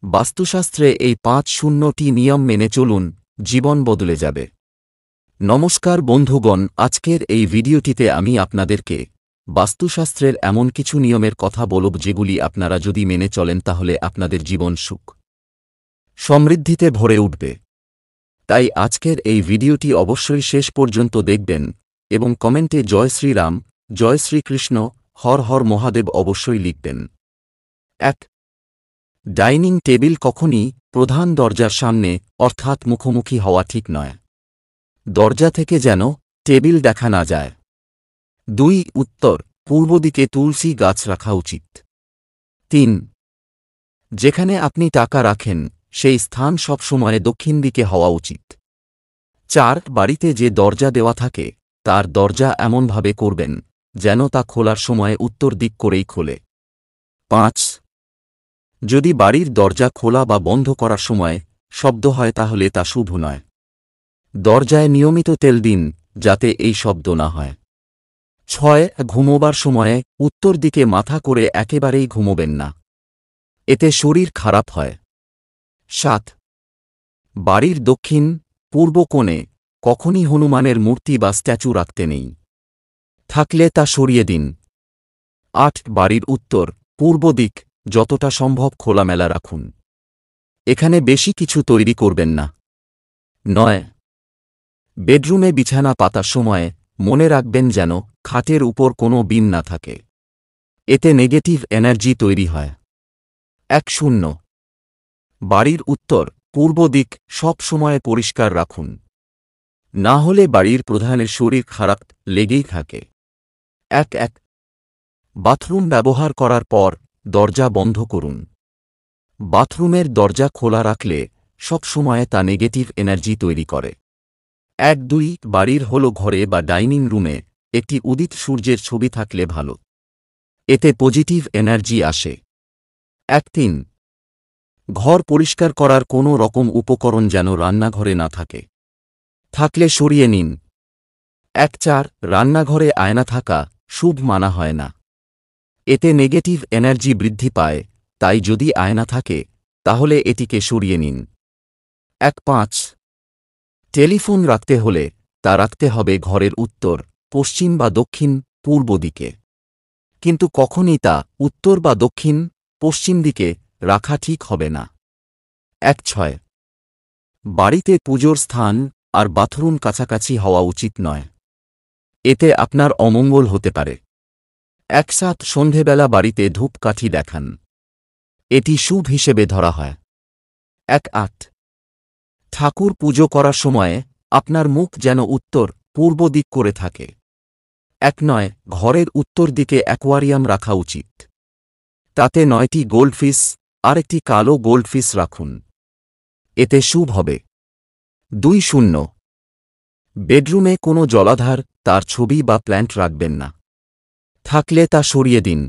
বাস্তুশাস্ত্রে এই ৫-০টি নিয়ম মেনে চলুন, জীবন বদলে যাবে। নমস্কার বন্ধুগণ, আজকের এই ভিডিওটিতে আমি আপনাদেরকে বাস্তুশাস্ত্রের এমন কিছু নিয়মের কথা বলব যেগুলি আপনারা যদি মেনে চলেন তাহলে আপনাদের জীবন সুখ সমৃদ্ধিতে ভরে উঠবে। তাই আজকের এই ভিডিওটি অবশ্যই শেষ পর্যন্ত দেখবেন এবং কমেন্টে জয় শ্রীরাম, জয় শ্রীকৃষ্ণ, হর হর মহাদেব অবশ্যই লিখবেন। ১. ডাইনিং টেবিল কখনই প্রধান দরজার সামনে অর্থাৎ মুখোমুখি হওয়া ঠিক নয়। দরজা থেকে যেন টেবিল দেখা না যায়। ২. উত্তর পূর্ব দিকে তুলসী গাছ রাখা উচিত। ৩. যেখানে আপনি টাকা রাখেন সেই স্থান সবসময় দক্ষিণ দিকে হওয়া উচিত। ৪. বাড়িতে যে দরজা দেওয়া থাকে তার দরজা এমনভাবে করবেন যেন তা খোলার সময় উত্তর দিক করেই খোলে। ৫. যদি বাড়ির দরজা খোলা বা বন্ধ করার সময় শব্দ হয় তাহলে তা শুভ নয়। দরজায় নিয়মিত তেল দিন যাতে এই শব্দ না হয়। ৬. ঘুমোবার সময়ে উত্তর দিকে মাথা করে একেবারেই ঘুমোবেন না, এতে শরীর খারাপ হয়। ৭. বাড়ির দক্ষিণ পূর্ব কোণে কখনই হনুমানের মূর্তি বা স্ট্যাচু রাখতে নেই, থাকলে তা সরিয়ে দিন। ৮. বাড়ির উত্তর পূর্ব দিক যতটা সম্ভব খোলামেলা রাখুন, এখানে বেশি কিছু তৈরি করবেন না। ৯. বেডরুমে বিছানা পাতার সময় মনে রাখবেন যেন খাটের উপর কোনো বিন না থাকে, এতে নেগেটিভ এনার্জি তৈরি হয়। ১০. বাড়ির উত্তর পূর্ব দিক সব সময় পরিষ্কার রাখুন, না হলে বাড়ির প্রধানের শরীর খারাপ লেগেই থাকে। ১. বাথরুম ব্যবহার করার পর দরজা বন্ধ করুন। বাথরুমের দরজা খোলা রাখলে সব সময় তা নেগেটিভ এনার্জি তৈরি করে। ১-২ বাড়ির হল ঘরে বা ডাইনিং রুমে একটি উদিত সূর্যের ছবি থাকলে ভালো, এতে পজিটিভ এনার্জি আসে। ১-৩ ঘর পরিষ্কার করার কোনো রকম উপকরণ যেন রান্নাঘরে না থাকে, থাকলে সরিয়ে নিন। ১-৪ রান্নাঘরে আয়না থাকা শুভ মানা হয় না, এতে নেগেটিভ এনার্জি বৃদ্ধি পায়, তাই যদি আয়না থাকে তাহলে এটিকে সরিয়ে নিন। ১-৫ টেলিফোন রাখতে হলে তা রাখতে হবে ঘরের উত্তর, পশ্চিম বা দক্ষিণ পূর্ব দিকে, কিন্তু কখনই তা উত্তর বা দক্ষিণ পশ্চিম দিকে রাখা ঠিক হবে না। ১-৬ বাড়িতে পুজোর স্থান আর বাথরুম কাছাকাছি হওয়া উচিত নয়, এতে আপনার অমঙ্গল হতে পারে। ১-৭ সন্ধেবেলা বাড়িতে ধূপকাঠি দেখান, এটি শুভ হিসেবে ধরা হয়। ১-৮ ঠাকুর পুজো করার সময় আপনার মুখ যেন উত্তর পূর্ব দিক করে থাকে। ১-৯ ঘরের উত্তর দিকে অ্যাকোয়ারিয়াম রাখা উচিত, তাতে ৯টি গোল্ডফিশ আর একটি কালো গোল্ডফিশ রাখুন, এতে শুভ হবে। ২-০ বেডরুমে কোনো জলাধার, তার ছবি বা প্ল্যান্ট রাখবেন না, থাকলে তা সরিয়ে দিন।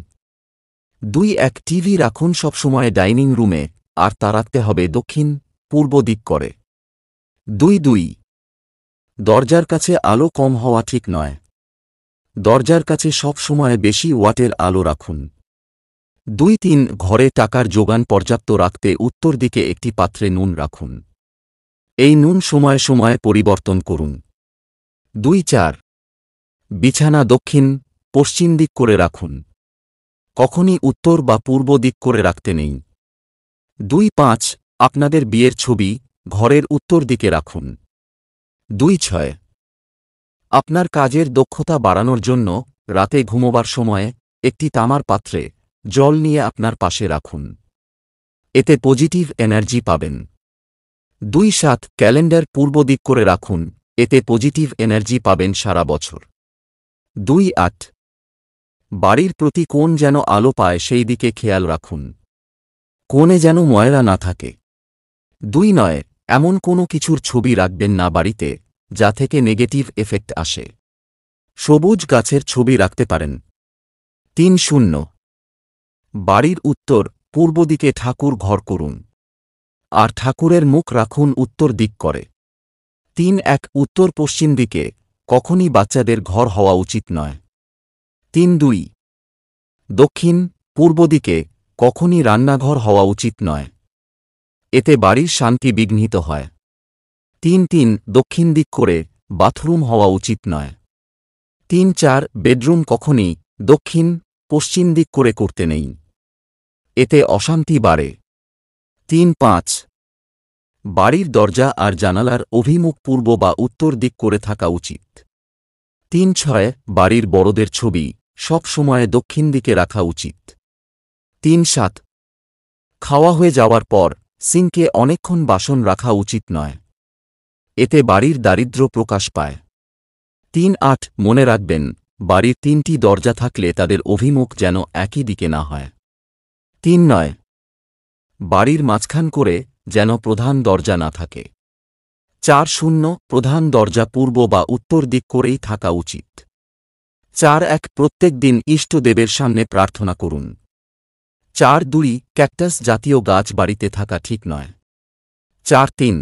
২-১ টিভি রাখুন সবসময় ডাইনিং রুমে, আর তা রাখতে হবে দক্ষিণ পূর্ব দিক করে। ২-২ দরজার কাছে আলো কম হওয়া ঠিক নয়, দরজার কাছে সব সময় বেশি ওয়াটের আলো রাখুন। ২-৩ ঘরে টাকার যোগান পর্যাপ্ত রাখতে উত্তর দিকে একটি পাত্রে নুন রাখুন, এই নুন সময়ে সময়ে পরিবর্তন করুন। ২-৪ বিছানা দক্ষিণ পশ্চিম দিক করে রাখুন, কখনই উত্তর বা পূর্ব দিক করে রাখতে নেই। ২-৫ আপনাদের বিয়ের ছবি ঘরের উত্তর দিকে রাখুন। ২-৬ আপনার কাজের দক্ষতা বাড়ানোর জন্য রাতে ঘুমোবার সময় একটি তামার পাত্রে জল নিয়ে আপনার পাশে রাখুন, এতে পজিটিভ এনার্জি পাবেন। ২-৭ ক্যালেন্ডার পূর্ব দিক করে রাখুন, এতে পজিটিভ এনার্জি পাবেন সারা বছর। ২-৮ বাড়ির প্রতি কোণ যেন আলো পায় সেই দিকে খেয়াল রাখুন, কোণে যেন ময়লা না থাকে। ২-৯ এমন কোনো কিছুর ছবি রাখবেন না বাড়িতে যা থেকে নেগেটিভ এফেক্ট আসে, সবুজ গাছের ছবি রাখতে পারেন। ৩-০ বাড়ির উত্তর পূর্ব দিকে ঠাকুর ঘর করুন, আর ঠাকুরের মুখ রাখুন উত্তর দিক করে। ৩-১ উত্তর পশ্চিম দিকে কখনই বাচ্চাদের ঘর হওয়া উচিত নয়। ৩-২ দক্ষিণ পূর্ব দিকে কখনই রান্নাঘর হওয়া উচিত নয়, এতে বাড়ির শান্তি বিঘ্নিত হয়। 3 দক্ষিণ দিক করে বাথরুম হওয়া উচিত নয়। 3 বেডরুম কখনই দক্ষিণ পশ্চিম দিক করে করতে নেই, এতে অশান্তি বাড়ে। 3 বাড়ির দরজা আর জানালার অভিমুখ পূর্ব বা উত্তর দিক করে থাকা উচিত। 3 বাড়ির বড়দের ছবি সব সময় দক্ষিণ দিকে রাখা উচিত। 3 খাওয়া হয়ে যাওয়ার পর সিঙ্কে অনেকক্ষণ বাসন রাখা উচিত নয়, এতে বাড়ির দারিদ্র্য প্রকাশ পায়। 3 মনে রাখবেন, বাড়ির 3টি দরজা থাকলে তাদের অভিমুখ যেন একই দিকে না হয়। 3 বাড়ির মাঝখান করে যেন প্রধান দরজা না থাকে। 4 প্রধান দরজা পূর্ব বা উত্তর দিক করেই থাকা উচিত। 4 প্রত্যেক দিন ইষ্টদেবের সামনে প্রার্থনা করুন। 4 ক্যাকটাস জাতীয় গাছ বাড়িতে থাকা ঠিক নয়। 4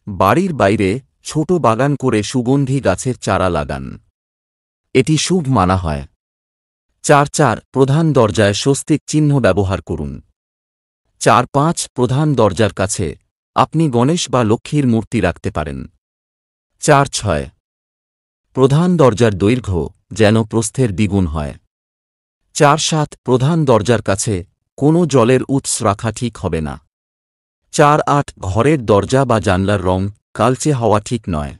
বাড়ির বাইরে ছোট বাগান করে সুগন্ধি গাছের চারা লাগান, এটি শুভ মানা হয়। 4 প্রধান দরজায় স্বস্তিক চিহ্ন ব্যবহার করুন। 4 প্রধান দরজার কাছে আপনি গণেশ বা লক্ষ্মীর মূর্তি রাখতে পারেন। 4 প্রধান দরজার দৈর্ঘ্য যেন প্রস্থের দ্বিগুণ হয়। 4 প্রধান দরজার কাছে কোনো জলের উৎস রাখা ঠিক হবে না। 4 ঘরের দরজা বা জানলার রং কালচে হওয়া ঠিক নয়,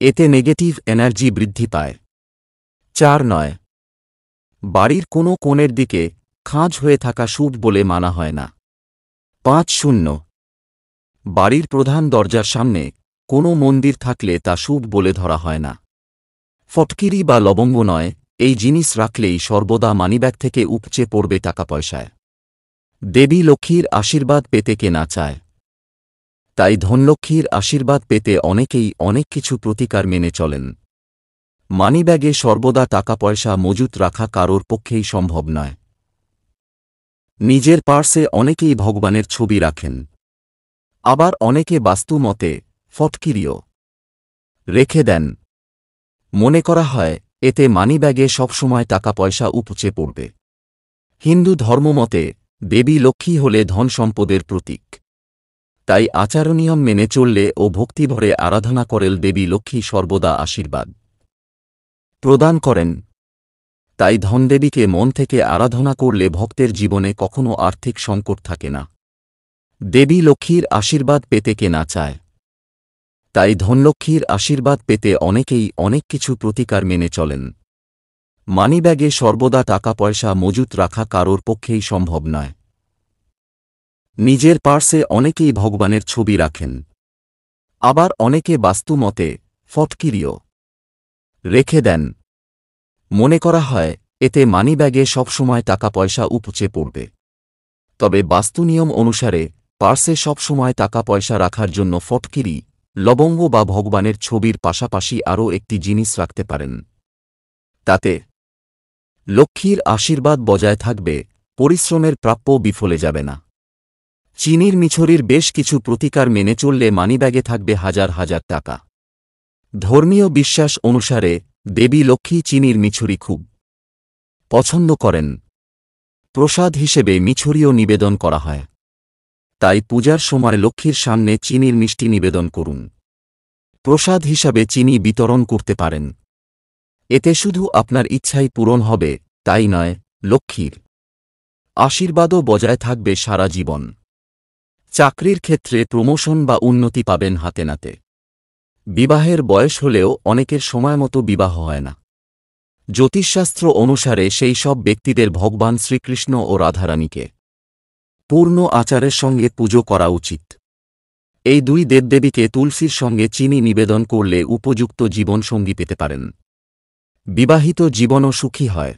এতে নেগেটিভ এনার্জি বৃদ্ধি পায়। 4 বাড়ির কোনো কোণের দিকে খাঁজ হয়ে থাকা শুভ বলে মানা হয় না। 5 বাড়ির প্রধান দরজার সামনে কোনো মন্দির থাকলে তা শুভ বলে ধরা হয় না। ফটকিরি বা লবঙ্গ নয়, এই জিনিস রাখলেই সর্বদা মানিব্যাগ থেকে উপচে পড়বে টাকা পয়সায়। দেবী লক্ষ্মীর আশীর্বাদ পেতে কে না চায়, তাই ধনলক্ষ্মীর আশীর্বাদ পেতে অনেকেই অনেক কিছু প্রতিকার মেনে চলেন। মানিব্যাগে সর্বদা টাকা পয়সা মজুত রাখা কারোর পক্ষেই সম্ভব নয়। নিজের পার্সে অনেকেই ভগবানের ছবি রাখেন, আবার অনেকে বাস্তু মতে ফটকিরিও রেখে দেন। মনে করা হয় এতে মানিব্যাগে সবসময় টাকা পয়সা উপচে পড়বে। হিন্দু ধর্মমতে দেবী লক্ষ্মী হলে ধন সম্পদের প্রতীক, তাই আচারনিয়ম মেনে চললে ও ভক্তিভরে আরাধনা করেল দেবী লক্ষ্মী সর্বদা আশীর্বাদ প্রদান করেন। তাই ধনদেবীকে মন থেকে আরাধনা করলে ভক্তের জীবনে কখনো আর্থিক সংকট থাকে না। দেবী লক্ষ্মীর আশীর্বাদ পেতে কে না চায়, তাই ধনলক্ষ্মীর আশীর্বাদ পেতে অনেকেই অনেক কিছু প্রতিকার মেনে চলেন। মানিব্যাগে সর্বদা টাকা পয়সা মজুত রাখা কারোর পক্ষেই সম্ভব নয়। নিজের পার্সে অনেকেই ভগবানের ছবি রাখেন, আবার অনেকে বাস্তু মতে ফটকিরিও রেখে দেন। মনে করা হয় এতে মানিব্যাগে সবসময় টাকা পয়সা উপচে পড়বে। তবে বাস্তুনিয়ম অনুসারে পার্সে সবসময় টাকা পয়সা রাখার জন্য ফটকিরি, লবঙ্গ বা ভগবানের ছবির পাশাপাশি আরও একটি জিনিস রাখতে পারেন। তাতে লক্ষ্মীর আশীর্বাদ বজায় থাকবে, পরিশ্রমের প্রাপ্য বিফলে যাবে না। চিনির মিছরির বেশ কিছু প্রতিকার মেনে চললে মানিব্যাগে থাকবে হাজার হাজার টাকা। ধর্মীয় বিশ্বাস অনুসারে দেবী লক্ষ্মী চিনির মিছরি খুব পছন্দ করেন। প্রসাদ হিসেবে মিছরিও নিবেদন করা হয়, তাই পূজার সময় লক্ষ্মীর সামনে চিনির মিষ্টি নিবেদন করুন। প্রসাদ হিসাবে চিনি বিতরণ করতে পারেন, এতে শুধু আপনার ইচ্ছাই পূরণ হবে তাই নয়, লক্ষ্মীর আশীর্বাদও বজায় থাকবে সারা জীবন। চাকরির ক্ষেত্রে প্রমোশন বা উন্নতি পাবেন হাতে নাতে। বিবাহের বয়স হলেও অনেকের সময়মতো বিবাহ হয় না। জ্যোতিষশাস্ত্র অনুসারে সেই সব ব্যক্তিদের ভগবান শ্রীকৃষ্ণ ও রাধারানীকে পূর্ণ আচারের সঙ্গে পুজো করা উচিত। এই দুই দেবদেবীকে তুলসীর সঙ্গে চিনি নিবেদন করলে উপযুক্ত জীবনসঙ্গী পেতে পারেন। বিবাহিত জীবনও সুখী হয়।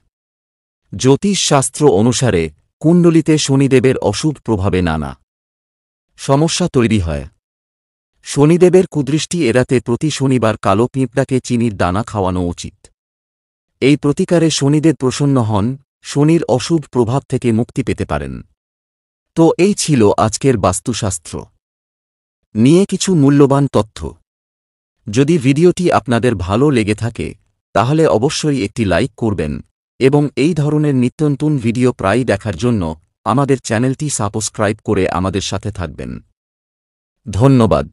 জ্যোতিষশাস্ত্র অনুসারে কুণ্ডলিতে শনিদেবের অশুভ প্রভাবে নানা সমস্যা তৈরি হয়। শনিদেবের কুদৃষ্টি এড়াতে প্রতি শনিবার কালো পিঁপড়াকে চিনির দানা খাওয়ানো উচিত। এই প্রতিকারে শনিদেব প্রসন্ন হন, শনির অশুভ প্রভাব থেকে মুক্তি পেতে পারেন। তো এই ছিল আজকের বাস্তুশাস্ত্র নিয়ে কিছু মূল্যবান তথ্য। যদি ভিডিওটি আপনাদের ভালো লেগে থাকে তাহলে অবশ্যই একটি লাইক করবেন এবং এই ধরনের নিত্যনতুন ভিডিও প্রায়ই দেখার জন্য আমাদের চ্যানেলটি সাবস্ক্রাইব করে আমাদের সাথে থাকবেন। ধন্যবাদ।